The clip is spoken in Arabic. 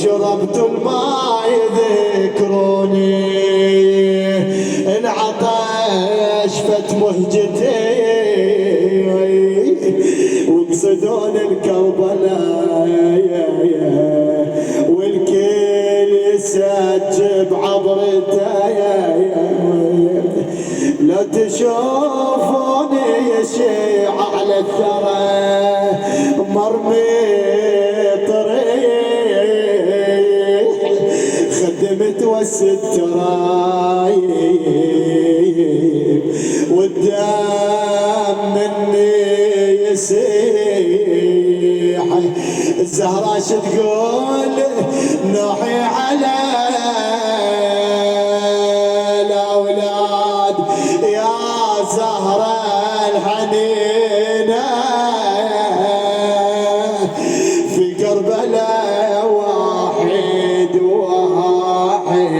شربت الماء يذكروني انعطش فت مهجتي وقصدون الكربلاء والكل يسجب عبرته لا تشوفوني يشيع على الثرى مرمي طريق خدمت والسترايب والدم مني يسيح الزهرة شو تقول نوحي على الأولاد يا زهرة الحنينة في كربلاء واحد واحد